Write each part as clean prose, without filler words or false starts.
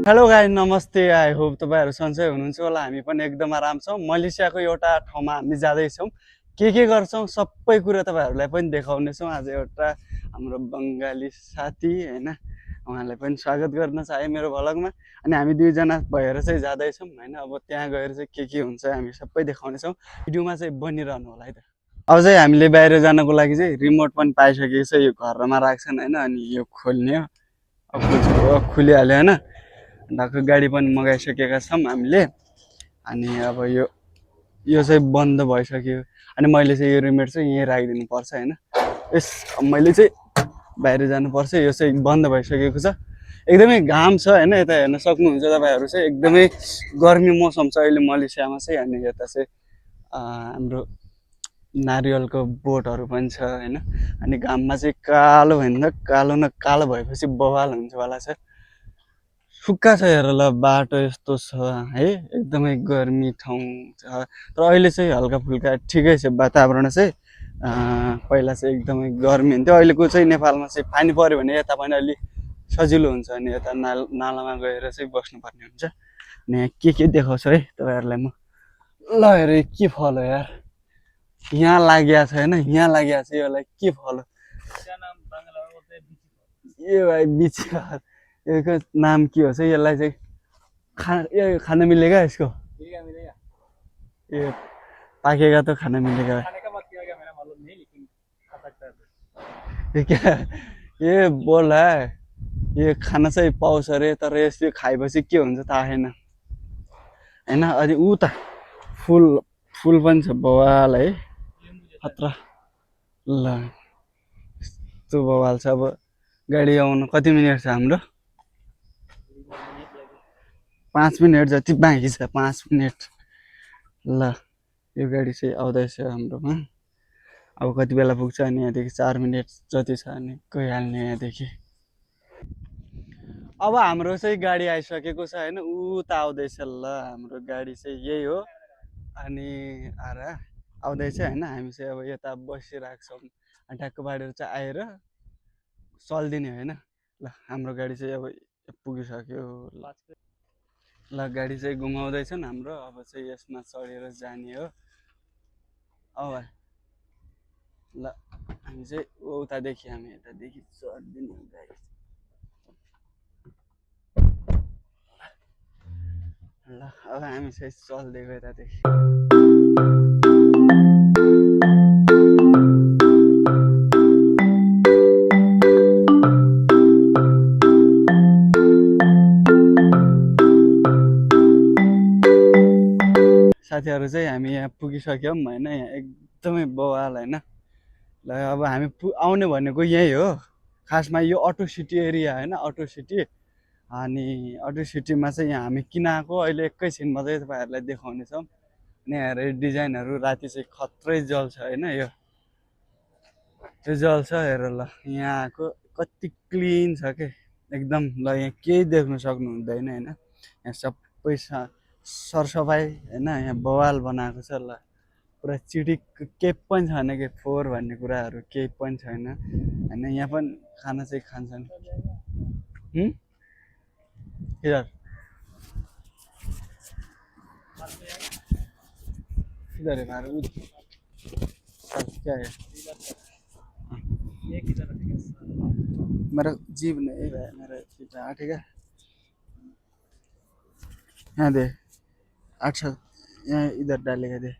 Hello गाई नमस्ते I hope तपाईँहरू सन्चै हुनुहुन्छ होला हामी पनि एकदम आराम छौँ मलेसियाको एउटा ठाउँमा हामी जाँदैछौँ के गर्छौँ सबै कुरा तपाईँहरूलाई पनि देखाउनेछौँ आज एउटा हाम्रो बङ्गाली साथी होइन उहाँलाई पनि स्वागत गर्न चाहे मेरो भ्लगमा अनि हामी दुईजना भएर चाहिँ जाँदैछौँ होइन अब त्यहाँ गएर चाहिँ के हुन्छ हामी सबै देखाउनेछौँ भिडियोमा चाहिँ बनिरहनु होला है त अब चाहिँ हामीले बाहिर जानको लागि चाहिँ रिमोट पनि पाइसकेको छ यो घरमा राख्छन् होइन अनि यो खोल्ने हो अब खुलिहाल्यो होइन ढाक्क गाडी पनि मगाइसकेका छौँ हामीले अनि अब यो चाहिँ बन्द भइसक्यो अनि मैले चाहिँ यो रिमोट चाहिँ यहीँ राखिदिनु पर्छ होइन यस मैले चाहिँ बाहिर जानुपर्छ यो चाहिँ बन्द भइसकेको छ एकदमै घाम छ होइन यता हेर्न सक्नुहुन्छ तपाईँहरू चाहिँ एकदमै गर्मी मौसम छ अहिले मलेसियामा चाहिँ अनि यता चाहिँ हाम्रो नारियलको बोटहरू पनि छ होइन अनि घाममा चाहिँ कालो होइन कालो न कालो भएपछि बवाल हुन्छ होला छ सुक्खा छ हेर ल बाटो यस्तो छ है एकदमै गर्मी ठाउँ छ तर अहिले चाहिँ हल्का फुल्का ठिकै छ वातावरण चाहिँ पहिला चाहिँ एकदमै गर्मी हुन्थ्यो अहिलेको चाहिँ नेपालमा चाहिँ पानी पऱ्यो भने यता पनि अलि सजिलो हुन्छ अनि यता नालामा गएर चाहिँ बस्नुपर्ने हुन्छ अनि यहाँ के देखाउँछ है तपाईँहरूलाई म ल हेर के फल हो यार यहाँ लागिया छ होइन यहाँ लागिया छ यसलाई के फल हो ए भाइ बिच यसको नाम के हो चाहिँ यसलाई चाहिँ खान मिलेगा इसको ये पाकेगा तो खाना मिलेगा ये क्या ये बोल रहा है ये खाना चाहिँ पाउँछ अरे तर यसले खाएपछि के हुन्छ थाहा छैन होइन अनि ऊ त फुल पनि छ बवाल है खतरा ल यस्तो बवाल छ अब गाडी आउनु कति मिनट छ हाम्रो 5 मिनट जति बाँकी छ 5 मिनट ल यो गाडी चाहिँ आउँदैछ हाम्रोमा अब कति बेला पुग्छ अनि यहाँदेखि 4 मिनट जति छ अनि गइहाल्ने यहाँदेखि अब हाम्रो चाहिँ गाडी आइसकेको छ होइन ऊ त आउँदैछ ल हाम्रो गाडी चाहिँ यही हो अनि आउँदैछ होइन हामी चाहिँ अब यता बसिरहेको छौँ ट्याक्क बाडेर चाहिँ आएर चल्दिने होइन ल हाम्रो गाडी चाहिँ अब पुगिसक्यो ल गाडी चाहिँ घुमाउँदैछन् हाम्रो अब चाहिँ यसमा चढेर जाने हो अब ल हामी चाहिँ उतादेखि हामी यतादेखि चढ्दिने हो गाडी ल अब हामी चाहिँ चल्दै गयो यतादेखि साथीहरू चाहिँ हामी यहाँ पुगिसक्यौँ होइन यहाँ एकदमै बवाल होइन ल अब हामी आउने भनेको यही हो खासमा यो अटो सिटी एरिया होइन अटो सिटी अनि अटो सिटीमा चाहिँ यहाँ हामी किन आएको अहिले एकैछिनमा चाहिँ तपाईँहरूलाई देखाउनेछौँ अनि हेर डिजाइनहरू राति चाहिँ खत्रै जल्छ होइन यो जल्छ हेर ल यहाँ आएको कति क्लिन छ के एकदम ल यहाँ केही देख्न सक्नु हुँदैन होइन यहाँ सबै सरसफाइ होइन यहाँ बवाल बनाएको छ ल पुरा चिटिक केही पनि छैन कि फोहोर भन्ने कुराहरू केही पनि छैन होइन यहाँ पनि खाना चाहिँ खान्छन् इधर इधर है हमारा क्या है मेरा जीव नहीं है मेरा ठीक है यहाँ दे अच्छा यहाँ इधर डालेगा दे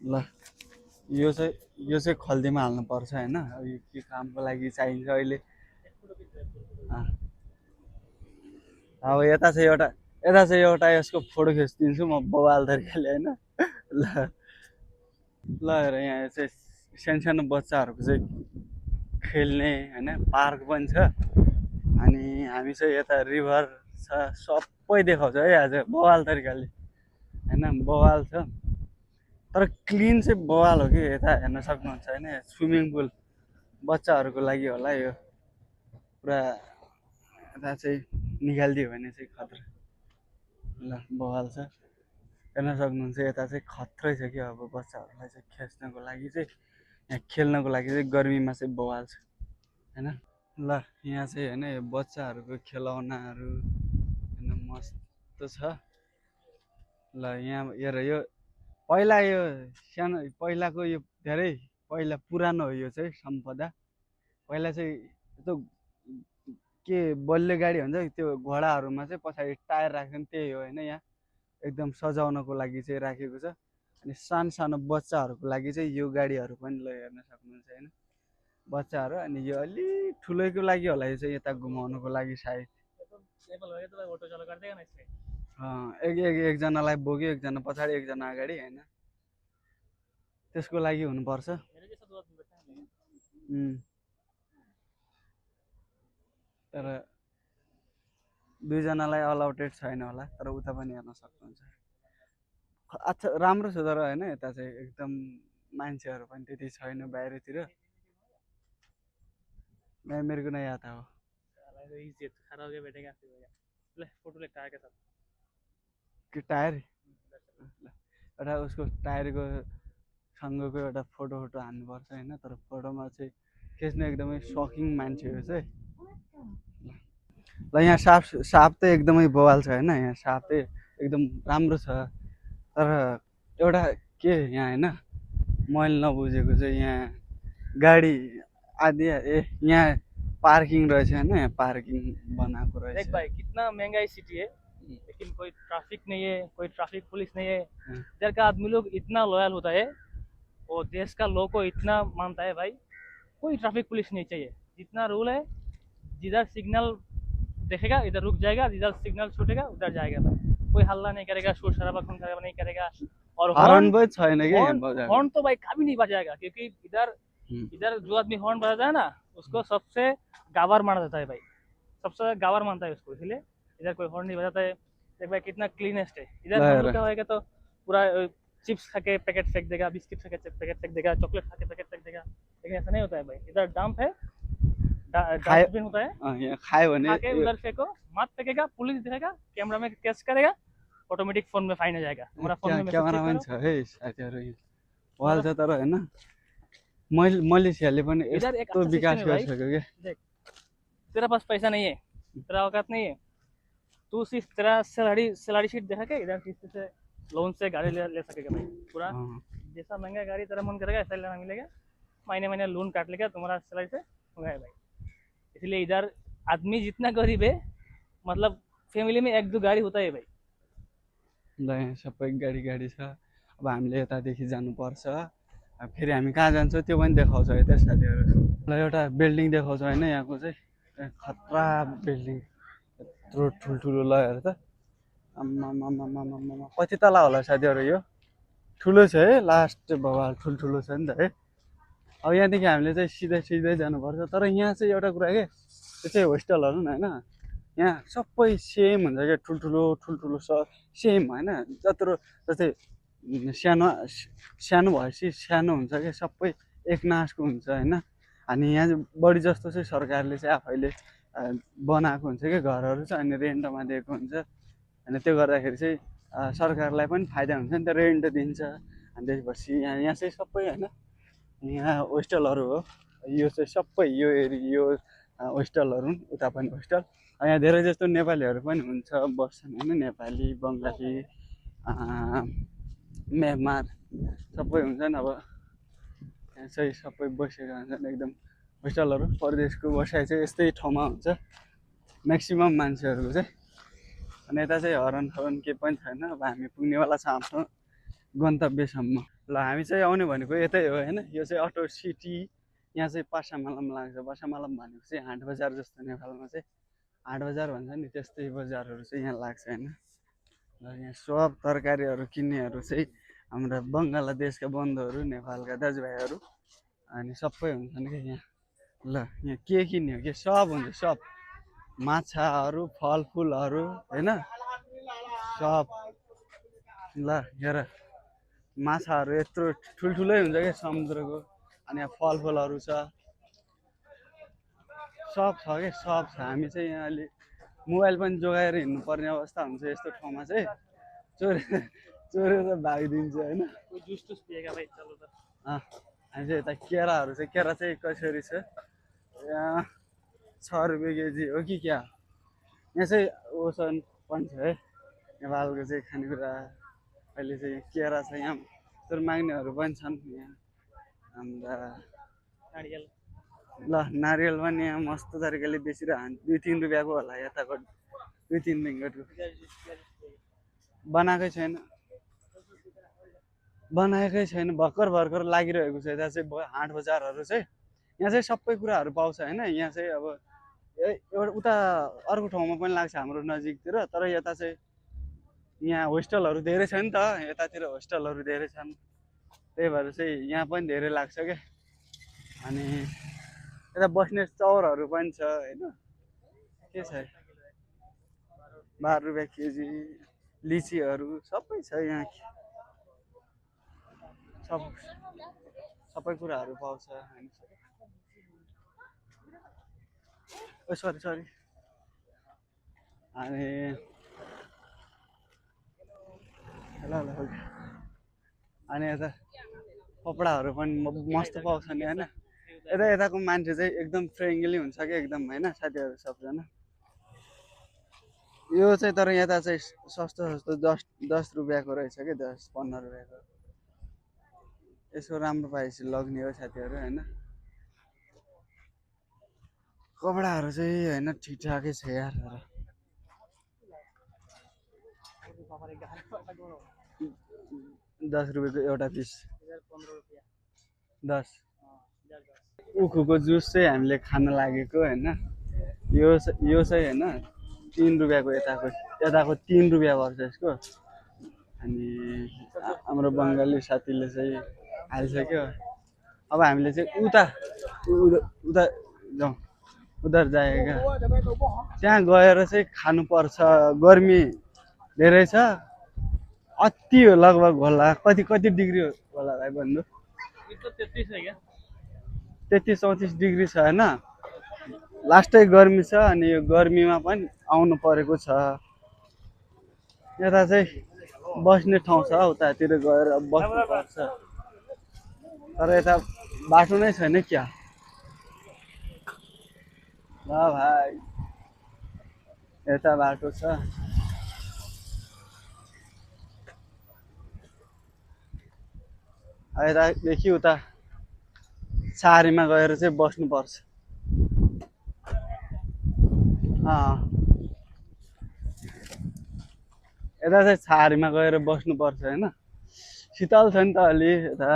ल यो चाहिँ खल्तीमा हाल्नुपर्छ होइन यो के कामको लागि चाहिन्छ अहिले अब यता चाहिँ एउटा यसको फोटो खिचिदिन्छु म बवाल तरिकाले होइन ल हेर यहाँ चाहिँ सानो बच्चाहरूको चाहिँ खेल्ने होइन पार्क पनि छ अनि हामी चाहिँ यता रिभर छ सबै देखाउँछ है आज बवाल तरिकाले होइन बवाल छ तर क्लिन चाहिँ बवाल हो कि यता हेर्न सक्नुहुन्छ होइन स्विमिङ पुल बच्चाहरूको लागि होला यो पुरा यता चाहिँ निकालिदियो भने चाहिँ खतरा ल बवाल छ हेर्न सक्नुहुन्छ यता चाहिँ खत्रै छ कि अब बच्चाहरूलाई चाहिँ खेल्नको लागि चाहिँ यहाँ खेल्नको लागि चाहिँ गर्मीमा चाहिँ बवाल छ होइन ल यहाँ चाहिँ होइन यो बच्चाहरूको खेलौनाहरू होइन मस्त छ। ल यहाँ हेर यो पहिला यो सानो पहिलाको यो धेरै पहिला पुरानो हो यो चाहिँ सम्पदा। पहिला चाहिँ यस्तो के बलियो गाडी हुन्छ त्यो घोडाहरूमा चाहिँ पछाडि टायर राख्छ नि त्यही हो होइन यहाँ एकदम सजाउनको लागि चाहिँ राखेको छ। अनि सानो सानो बच्चाहरूको लागि चाहिँ यो गाडीहरू पनि ल हेर्न सक्नुहुन्छ होइन बच्चाहरू। अनि यो अलिक ठुलैको लागि होला यो चाहिँ यता घुमाउनुको लागि सायद एकजनालाई बोक्यो एकजना पछाडि एकजना अगाडि होइन त्यसको लागि हुनुपर्छ। तर दुईजनालाई अलाउटेड छैन होला तर उता पनि हेर्न सक्नुहुन्छ। अच्छा राम्रो छ तर होइन यता चाहिँ एकदम मान्छेहरू पनि त्यति छैन बाहिरतिर। मेरे को नहीं आता हो कि टायर एउटा उसको टायरको सँगको एउटा फोटो हान्नुपर्छ होइन तर फोटोमा चाहिँ खिच्नु एकदमै सकिङ मान्छे हो चाहिँ। ल यहाँ साप चाहिँ एकदमै बवाल छ होइन यहाँ साप चाहिँ एकदम राम्रो छ। तर एउटा के यहाँ होइन मैले नबुझेको चाहिँ यहाँ गाडी आदि यहाँ पार्किङ रहेछ होइन यहाँ पार्किङ बनाएको रहेछ। देख भाई कितना महंगाई सिटी है लेकिन कोई ट्रैफिक नहीं है कोई ट्रैफिक पुलिस नहीं है। इधर का आदमी लोग इतना लॉयल होता है और देश का लोग को इतना मानता है भाई कोई ट्रैफिक पुलिस नहीं चाहिए। जितना रूल है जिधर सिग्नल देखेगा इधर रुक जाएगा जिधर सिग्नल छूटेगा उधर जाएगा भाई कोई हल्ला नहीं करेगा शोर शराबा खून खराबा नहीं करेगा। और हॉर्न तो भाई कभी नहीं बजाएगा क्योंकि इधर जो आदमी हॉर्न बजाता है ना उसको सबसे गावर माना जाता है भाई सबसे गावर मानता है उसको इसलिए इधर कोई हॉर्न नहीं बजाता है। देख भाई कितना क्लीनेस्ट है इधर हम लोग का होएगा तो पूरा चिप्स खा के पैकेट फेंक देगा बिस्किट खा के पैकेट फेंक देगा चॉकलेट खा के पैकेट फेंक देगा लेकिन ऐसा नहीं होता है भाई इधर डंप है डस्टबिन होता है खाए भने खा के उधर फेंको मत फेंकेगा पुलिस देखेगा कैमरा में कैच करेगा ऑटोमेटिक फोन में फाइन आ जाएगा हमारा फोन में क्यामेरामैन छ है साथीहरु वाल छ तर हैन मलेसियाले पनि यस्तो विकास गरिसक्यो के। देख तेरा पास पैसा नहीं है तेरा औकात नहीं है तू सिर्फ तेरा सैलरी शीट देखा के इधर किसी से लोन से गाड़ी ले सकेगा भाई पूरा जैसा महंगा गाड़ी तेरा मन करेगा ऐसा लेना मिलेगा महीने महीने लोन काट लेगा तुम्हारा सैलरी से होगा भाई। इसलिए इधर आदमी जितना गरीब है मतलब फैमिली में एक दो गाड़ी होता है भाई। ल यहाँ सबै गाडी छ। अब हामीले यतादेखि जानुपर्छ फेरि हामी कहाँ जान्छौँ त्यो पनि देखाउँछ है त साथीहरू। ल एउटा बिल्डिङ देखाउँछ होइन यहाँको चाहिँ खतरा बिल्डिङ यत्रो ठुल्ठुलो ल हेर त आम्मामामामामा कति तला होला साथीहरू यो ठुलो छ है लास्ट भवाल ठुल्ठुलो छ नि त है। अब यहाँदेखि हामीले चाहिँ सिधै जानुपर्छ तर यहाँ चाहिँ एउटा कुरा के त्यो चाहिँ होस्टेलहरू नि होइन यहाँ सबै सेम हुन्छ क्या ठुल्ठुलो सेम होइन जत्रो जस्तै सानो भएपछि सानो हुन्छ क्या सबै एक नासको हुन्छ होइन। अनि यहाँ चाहिँ बढी जस्तो चाहिँ सरकारले चाहिँ आफैले बनाएको हुन्छ क्या घरहरू चाहिँ अनि रेन्टमा दिएको हुन्छ अनि त्यो गर्दाखेरि चाहिँ सरकारलाई पनि फाइदा हुन्छ नि त रेन्ट दिन्छ। अनि त्यसपछि यहाँ चाहिँ सबै होइन यहाँ होस्टेलहरू हो यो चाहिँ सबै यो एरिया यो होस्टेलहरू उता पनि होस्टेल। यहाँ धेरै जस्तो नेपालीहरू पनि हुन्छ बस्छन् होइन नेपाली बङ्गाली म्यानमार सबै हुन्छन्। अब यहाँ चाहिँ सबै बसेका हुन्छन् एकदम होस्टेलहरू परदेशको बसाइ चाहिँ यस्तै ठाउँमा हुन्छ म्याक्सिमम् मान्छेहरूको चाहिँ। अनि यता चाहिँ हरन के पनि छैन अब हामी पुग्नेवाला छ आफ्नो गन्तव्यसम्म। ल हामी चाहिँ आउने भनेको यतै हो होइन यो चाहिँ अटो सिटी यहाँ चाहिँ पासामालाम लाग्छ। पासामालाम भनेको चाहिँ हाट बजार जस्तो नेपालमा चाहिँ हाट बजार भन्छ नि त्यस्तै बजारहरू चाहिँ यहाँ लाग्छ होइन। र यहाँ सब तरकारीहरू किन्नेहरू चाहिँ हाम्रा बङ्गलादेशका बन्धुहरू नेपालका दाजुभाइहरू अनि सबै हुन्छन् कि यहाँ। ल यहाँ के किन्ने हो कि सब हुन्छ सब माछाहरू फलफुलहरू होइन सब। ल हेर माछाहरू यत्रो ठुल्ठुलै हुन्छ क्या समुद्रको अनि यहाँ फलफुलहरू छ सब छ क्या सब छ। हामी चाहिँ यहाँ अलि मोबाइल पनि जोगाएर हिँड्नुपर्ने अवस्था हुन्छ यस्तो ठाउँमा चाहिँ चोरेर भागिदिन्छ होइन। हामी चाहिँ यता केराहरू चाहिँ केरा चाहिँ कसरी छ यहाँ रुपियाँ केजी हो कि क्या यहाँ चाहिँ ओसन पनि छ है नेपालको चाहिँ खानेकुरा अहिले चाहिँ केरा छ यहाँ तर माग्नेहरू पनि छन् यहाँ अन्त नारियल ल नारियल पनि यहाँ मस्त तरिकाले बेचिरहन्छ 2-3 रुपियाँको होला यताको 2-3 रिङ्गटको बनाएकै छैन भर्खर भर्खर लागिरहेको छ यता चाहिँ हाट बजारहरू चाहिँ यहाँ चाहिँ सबै कुराहरू पाउँछ होइन यहाँ चाहिँ अब एउटा उता अर्को ठाउँमा पनि लाग्छ हाम्रो नजिकतिर तर यता चाहिँ यहाँ होस्टेलहरू धेरै छ नि त यतातिर होस्टेलहरू धेरै छन् त्यही भएर चाहिँ यहाँ पनि धेरै लाग्छ क्या अनि यता बस्ने चौरहरू पनि छ होइन के छ 12 रुपियाँ केजी लिचीहरू सबै छ यहाँ सबै कुराहरू पाउँछ होइन ओ सरी अनि ल अनि यता कपडाहरू पनि मस्त पाउँछ नि होइन यताको मान्छे चाहिँ एकदम फ्रेङ्कली हुन्छ क्या एकदम होइन साथीहरू सबजना यो चाहिँ तर यता चाहिँ सस्तो 10 रुपियाँको रहेछ क्या 10-15 रुपियाँको यसो राम्रो पाएपछि लग्ने हो साथीहरू होइन कपडाहरू चाहिँ होइन ठिकठाकै छ यार 10 रुपियाँको एउटा पिस 10 उखुको जुस चाहिँ हामीले खान लागेको होइन यो चाहिँ होइन 3 रुपियाँको यताको 3 रुपियाँ पर्छ यसको अनि हाम्रो बङ्गाली साथीले चाहिँ हालिसक्यो अब हामीले चाहिँ उता जाउँ उधर जाएगा त्यहाँ गएर चाहिँ खानुपर्छ गर्मी धेरै छ अति लगभग होला कति डिग्री होला भाइ भन्नु 33-34 डिग्री छ होइन लास्टै गर्मी छ अनि यो गर्मीमा पनि आउनु परेको छ यता चाहिँ बस्ने ठाउँ छ उतातिर गएर बस्नु पर्छ तर यता बाटो नै छैन क्या ल भाइ यता बाटो छ यतादेखि उता सारीमा गएर चाहिँ बस्नुपर्छ यता चाहिँ छारीमा गएर बस्नुपर्छ होइन शीतल छ नि त अलि यता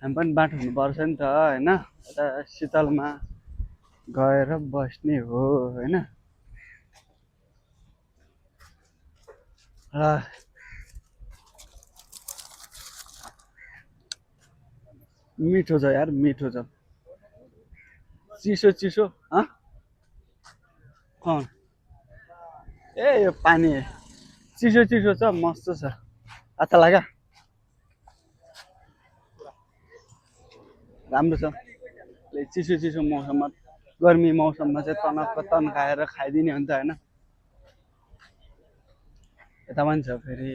हामी पनि बाटो हुनुपर्छ नि त होइन यता शीतलमा गएर बस्ने हो होइन मिठो छ यार मिठो छ चिसो कौन ए यो पानी चिसो छ मस्त छ अच्छा लाग्यो राम्रो छ चिसो मौसममा गर्मी मौसममा चाहिँ तन्काएर खाइदिने हुन्छ होइन यता पनि छ फेरि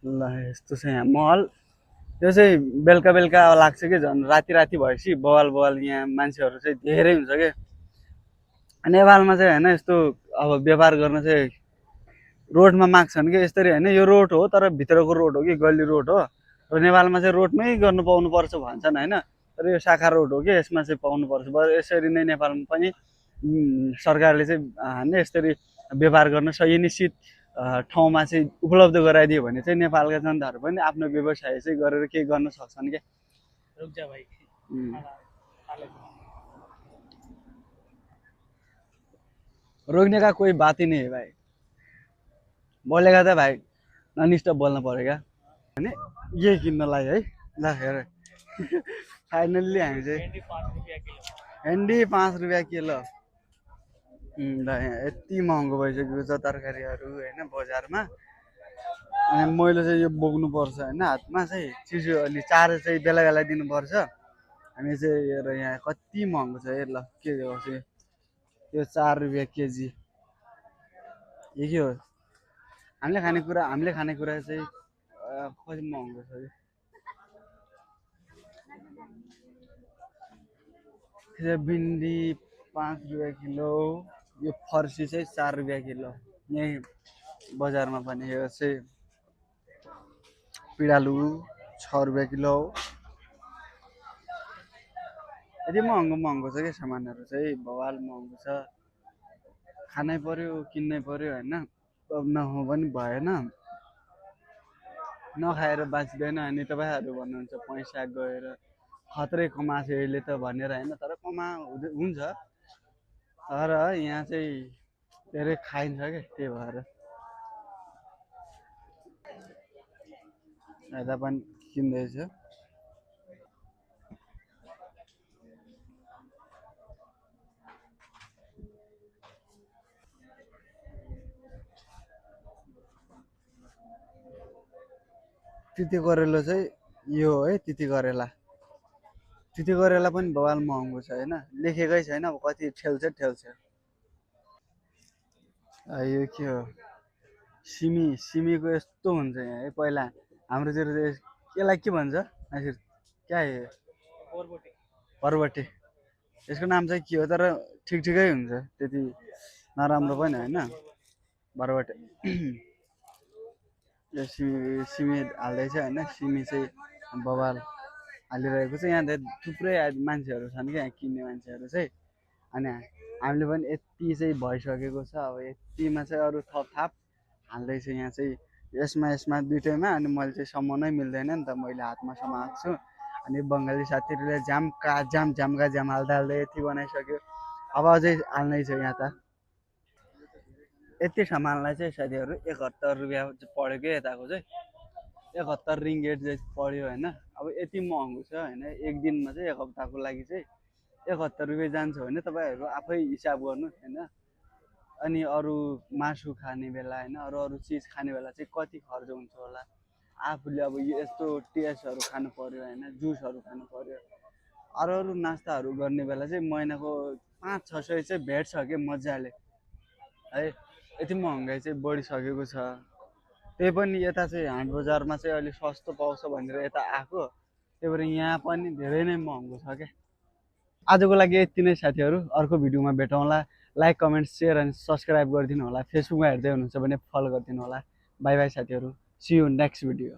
ल यस्तो छ यहाँ महल यो चाहिँ बेलुका लाग्छ कि झन् राति भएपछि बवाल यहाँ मान्छेहरू चाहिँ धेरै हुन्छ कि नेपालमा चाहिँ होइन यस्तो अब व्यापार गर्न चाहिँ रोडमा माग्छन् कि यसरी होइन यो रोड हो तर भित्रको रोड हो कि गल्ली रोड हो र नेपालमा चाहिँ रोडमै गर्नु पाउनुपर्छ भन्छन् होइन तर यो शाखा रोड हो कि यसमा चाहिँ पाउनुपर्छ यसरी नै नेपालमा पनि सरकारले चाहिँ होइन यसरी व्यापार गर्न सही निश्चित ठाउँमा चाहिँ उपलब्ध गराइदियो भने चाहिँ नेपालका जनताहरू पनि आफ्नो व्यवसाय चाहिँ गरेर केही गर्न सक्छन् क्या रोकने का कोई बात ही नहीं है भाई बोलेगा तो भाई नन स्टॉप बोल्न पर्यो क्या होइन यही किन्नलाई है ल हेर फाइनल्ली हामी चाहिँ भेन्डी 5 रुपियाँ किलो ल यहाँ यति महँगो भइसकेको छ तरकारीहरू होइन बजारमा अनि मैले चाहिँ यो बोक्नुपर्छ होइन हातमा चाहिँ चिसो अलि चार चाहिँ बेला दिनुपर्छ हामी चाहिँ हेर यहाँ कति महँगो छ हेर ल के गर्छ यो 4 रुपियाँ केजी यो के हो हामीले खानेकुरा चाहिँ कति महँगो छ भिन्डी ₹5 किलो। यो फर्सी चाहिँ ₹4 किलो। यहीँ बजारमा पनि यो चाहिँ पिँडालु ₹6 किलो। यति महँगो महँगो छ क्या सामानहरू चाहिँ, बवाल महँगो छ। खानै पर्यो, किन्नै पर्यो होइन, अब नखाउँ पनि भएन। नखाएर बाँच्दैन। अनि तपाईँहरू भन्नुहुन्छ पैसा गएर खत्रै कमाएको छ यसले त भनेर होइन, तर हुन्छ, तर यहाँ चाहिँ धेरै खाइन्छ क्या, त्यही भएर यता पनि किन्दैछ। तिते करेला चाहिँ यो हो है, तिते करेला। तिते करेला पनि बवाल महँगो छ होइन, लेखेकै छैन, अब कति ठेल्छ ठेल्छ। यो के हो, सिमी। सिमीको यस्तो हुन्छ यहाँ है। पहिला हाम्रोतिर यसलाई के भन्छ आखिर, क्या है? बरबटे। यसको नाम चाहिँ के हो, तर ठिक ठिकै हुन्छ, त्यति नराम्रो पनि होइन। बरबटे। यो सिमी हाल्दैछ होइन, सिमी चाहिँ बवाल हालिरहेको छ। यहाँ थुप्रै मान्छेहरू छन् क्या, यहाँ किन्ने मान्छेहरू चाहिँ। अनि हामीले पनि यति चाहिँ भइसकेको छ, अब यतिमा चाहिँ अरू थपथाप हाल्दैछ यहाँ चाहिँ। यसमा दुइटैमा। अनि मैले चाहिँ समाउनै मिल्दैन नि त, मैले हातमा समाएको छु। अनि बङ्गाली साथीहरूले जामका जाम हाल्दै यति बनाइसक्यो। अब अझै हाल्नै छ यहाँ त। यति सामानलाई चाहिँ साथीहरू ₹71 पऱ्यो क्या यताको चाहिँ। 71 रिङ्गेट चाहिँ पऱ्यो होइन। अब यति महँगो छ होइन, एक दिनमा चाहिँ एक हप्ताको लागि चाहिँ ₹71 जान्छ भने तपाईँहरू आफै हिसाब गर्नुहोस् होइन। अनि अरू मासु खाने बेला होइन, अरू चिज खाने बेला चाहिँ कति खर्च हुन्छ होला। आफूले अब यस्तो टेस्टहरू खानु पऱ्यो होइन, जुसहरू खानु पऱ्यो, अरू नास्ताहरू गर्ने बेला चाहिँ महिनाको 500-600 चाहिँ भेट्छ क्या मजाले है। यति महँगाइ चाहिँ बढिसकेको छ। त्यही पनि यता चाहिँ हाट बजारमा चाहिँ अलिक सस्तो पाउँछ भनेर यता आएको, त्यही भएर यहाँ पनि धेरै नै महँगो छ क्या। आजको लागि यति नै साथीहरू, अर्को भिडियोमा भेटौँला। लाइक, कमेन्ट, सेयर अनि सब्सक्राइब गरिदिनु होला। फेसबुकमा हेर्दै हुनुहुन्छ भने फलो गरिदिनु होला। बाई बाई साथीहरू, सी यू नेक्स्ट भिडियो।